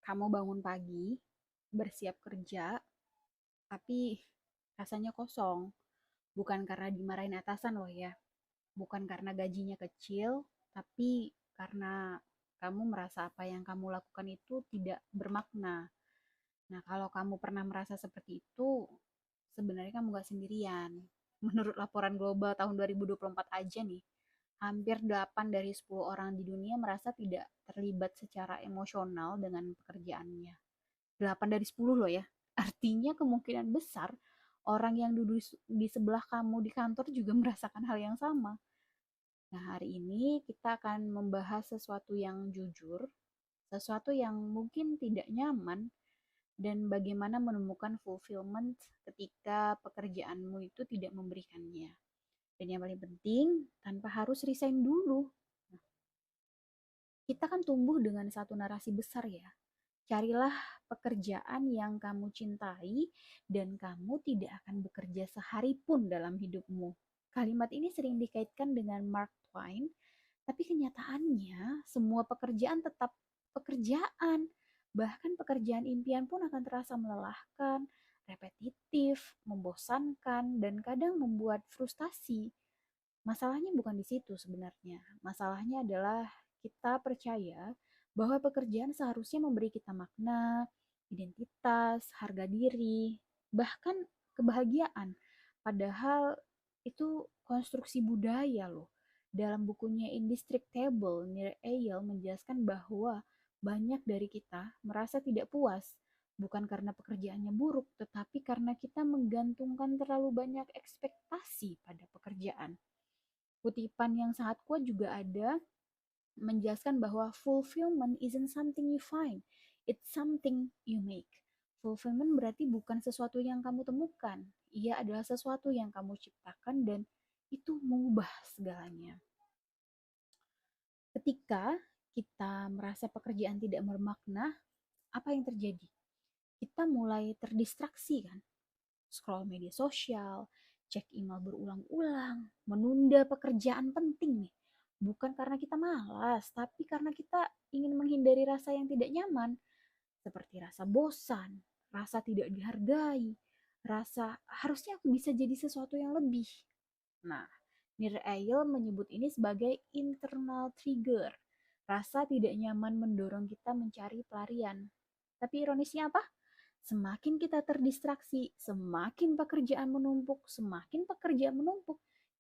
Kamu bangun pagi, bersiap kerja, tapi rasanya kosong. Bukan karena dimarahin atasan loh ya. Bukan karena gajinya kecil, tapi karena kamu merasa apa yang kamu lakukan itu tidak bermakna. Nah, kalau kamu pernah merasa seperti itu, sebenarnya kamu gak sendirian. Menurut laporan global tahun 2024 aja nih, hampir 8 dari 10 orang di dunia merasa tidak terlibat secara emosional dengan pekerjaannya. 8 dari 10 loh ya. Artinya kemungkinan besar orang yang duduk di sebelah kamu di kantor juga merasakan hal yang sama. Nah, hari ini kita akan membahas sesuatu yang jujur, sesuatu yang mungkin tidak nyaman, dan bagaimana menemukan fulfillment ketika pekerjaanmu itu tidak memberikannya. Dan yang paling penting, tanpa harus resign dulu. Nah, kita kan tumbuh dengan satu narasi besar ya. Carilah pekerjaan yang kamu cintai dan kamu tidak akan bekerja sehari pun dalam hidupmu. Kalimat ini sering dikaitkan dengan Mark Twain, tapi kenyataannya semua pekerjaan tetap pekerjaan. Bahkan pekerjaan impian pun akan terasa melelahkan, repetitif, membosankan, dan kadang membuat frustasi. Masalahnya bukan di situ sebenarnya. Masalahnya adalah kita percaya bahwa pekerjaan seharusnya memberi kita makna, identitas, harga diri, bahkan kebahagiaan. Padahal itu konstruksi budaya loh. Dalam bukunya Indestructible, Nir Eyal menjelaskan bahwa banyak dari kita merasa tidak puas, bukan karena pekerjaannya buruk, tetapi karena kita menggantungkan terlalu banyak ekspektasi pada pekerjaan. Kutipan yang sangat kuat juga ada menjelaskan bahwa fulfillment isn't something you find, it's something you make. Fulfillment berarti bukan sesuatu yang kamu temukan, ia adalah sesuatu yang kamu ciptakan dan itu mengubah segalanya. Ketika kita merasa pekerjaan tidak bermakna, apa yang terjadi? Kita mulai terdistraksi kan, scroll media sosial, cek email berulang-ulang, menunda pekerjaan penting nih. Bukan karena kita malas, tapi karena kita ingin menghindari rasa yang tidak nyaman, seperti rasa bosan, rasa tidak dihargai, rasa harusnya aku bisa jadi sesuatu yang lebih. Nah, Nir Eyal menyebut ini sebagai internal trigger. Rasa tidak nyaman mendorong kita mencari pelarian. Tapi ironisnya apa? Semakin kita terdistraksi, semakin pekerjaan menumpuk,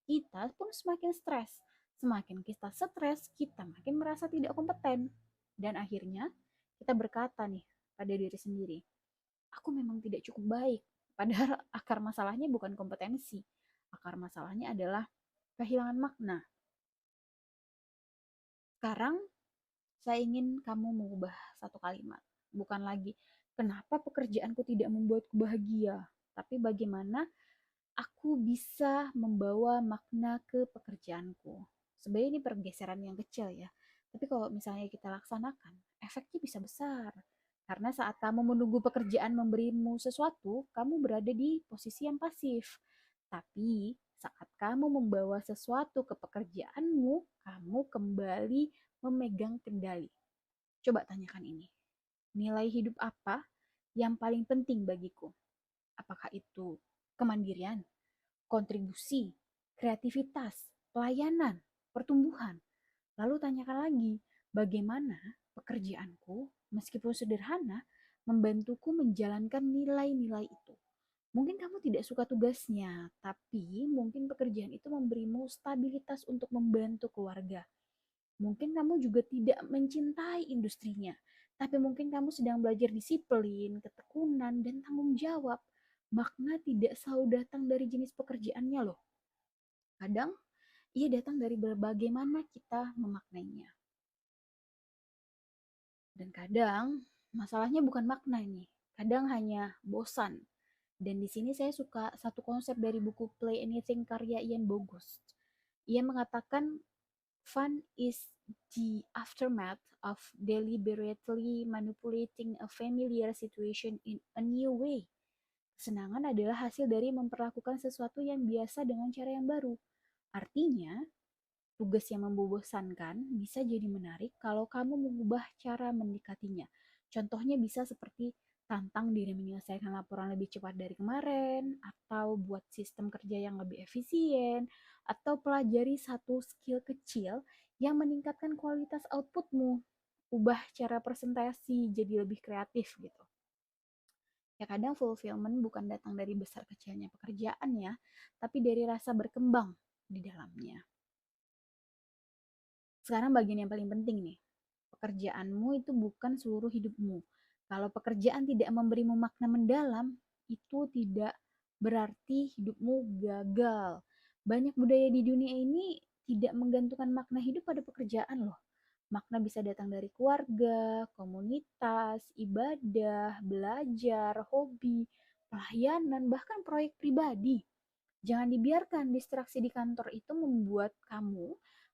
kita pun semakin stres. Semakin kita stres, kita makin merasa tidak kompeten. Dan akhirnya kita berkata nih pada diri sendiri, aku memang tidak cukup baik. Padahal akar masalahnya bukan kompetensi. Akar masalahnya adalah kehilangan makna. Sekarang saya ingin kamu mengubah satu kalimat. Bukan lagi, kenapa pekerjaanku tidak membuatku bahagia? Tapi bagaimana aku bisa membawa makna ke pekerjaanku. Sebenarnya ini pergeseran yang kecil ya. Tapi kalau misalnya kita laksanakan, efeknya bisa besar. Karena saat kamu menunggu pekerjaan memberimu sesuatu, kamu berada di posisi yang pasif. Tapi saat kamu membawa sesuatu ke pekerjaanmu, kamu kembali memegang kendali. Coba tanyakan ini. Nilai hidup apa yang paling penting bagiku? Apakah itu kemandirian, kontribusi, kreativitas, pelayanan, pertumbuhan? Lalu tanyakan lagi, bagaimana pekerjaanku, meskipun sederhana, membantuku menjalankan nilai-nilai itu? Mungkin kamu tidak suka tugasnya, tapi mungkin pekerjaan itu memberimu stabilitas untuk membantu keluarga. Mungkin kamu juga tidak mencintai industrinya, tapi mungkin kamu sedang belajar disiplin, ketekunan, dan tanggung jawab. Makna tidak selalu datang dari jenis pekerjaannya loh. Kadang ia datang dari bagaimana kita memaknainya. Dan kadang masalahnya bukan makna ini, kadang hanya bosan. Dan di sini saya suka satu konsep dari buku Play Anything karya Ian Bogost. Ia mengatakan fun is the aftermath of deliberately manipulating a familiar situation in a new way. Kesenangan adalah hasil dari memperlakukan sesuatu yang biasa dengan cara yang baru. Artinya, tugas yang membosankan bisa jadi menarik kalau kamu mengubah cara mendekatinya. Contohnya bisa seperti tantang diri menyelesaikan laporan lebih cepat dari kemarin, atau buat sistem kerja yang lebih efisien, atau pelajari satu skill kecil yang meningkatkan kualitas outputmu. Ubah cara presentasi jadi lebih kreatif gitu. Ya kadang fulfillment bukan datang dari besar kecilnya pekerjaan ya, tapi dari rasa berkembang di dalamnya. Sekarang bagian yang paling penting nih, pekerjaanmu itu bukan seluruh hidupmu. Kalau pekerjaan tidak memberimu makna mendalam, itu tidak berarti hidupmu gagal. Banyak budaya di dunia ini tidak menggantungkan makna hidup pada pekerjaan loh. Makna bisa datang dari keluarga, komunitas, ibadah, belajar, hobi, pelayanan, bahkan proyek pribadi. Jangan dibiarkan distraksi di kantor itu membuat kamu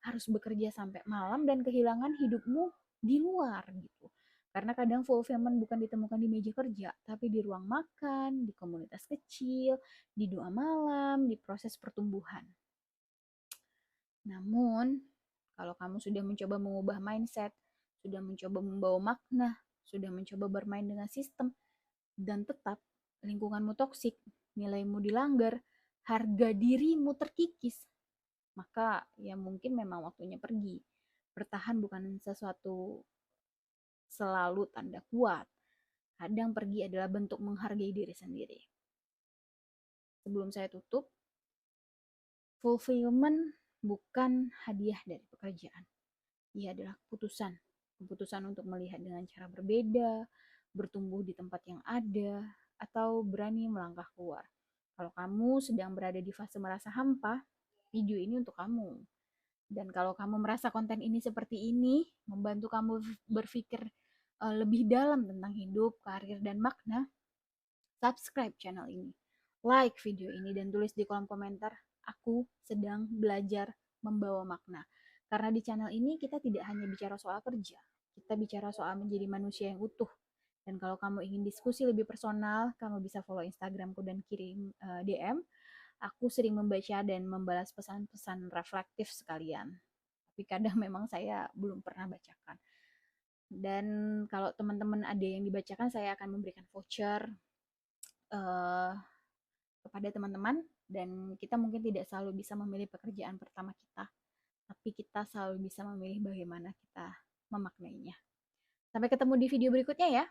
harus bekerja sampai malam dan kehilangan hidupmu di luar gitu. Karena kadang fulfillment bukan ditemukan di meja kerja, tapi di ruang makan, di komunitas kecil, di doa malam, di proses pertumbuhan. Namun, kalau kamu sudah mencoba mengubah mindset, sudah mencoba membawa makna, sudah mencoba bermain dengan sistem, dan tetap lingkunganmu toksik, nilaimu dilanggar, harga dirimu terkikis, maka ya mungkin memang waktunya pergi. Bertahan bukan sesuatu selalu tanda kuat. Kadang pergi adalah bentuk menghargai diri sendiri. Sebelum saya tutup, fulfillment bukan hadiah dari pekerjaan. Ia adalah keputusan. Keputusan untuk melihat dengan cara berbeda, bertumbuh di tempat yang ada, atau berani melangkah keluar. Kalau kamu sedang berada di fase merasa hampa, video ini untuk kamu. Dan kalau kamu merasa konten ini seperti ini, membantu kamu berpikir lebih dalam tentang hidup, karir, dan makna, subscribe channel ini. Like video ini dan tulis di kolom komentar, aku sedang belajar membawa makna. Karena di channel ini kita tidak hanya bicara soal kerja, kita bicara soal menjadi manusia yang utuh. Dan kalau kamu ingin diskusi lebih personal, kamu bisa follow Instagramku dan kirim DM. Aku sering membaca dan membalas pesan-pesan reflektif sekalian. Tapi kadang memang saya belum pernah bacakan. Dan kalau teman-teman ada yang dibacakan, saya akan memberikan voucher uh, kepada teman-teman. Dan kita mungkin tidak selalu bisa memilih pekerjaan pertama kita, tapi kita selalu bisa memilih bagaimana kita memaknainya. Sampai ketemu di video berikutnya ya.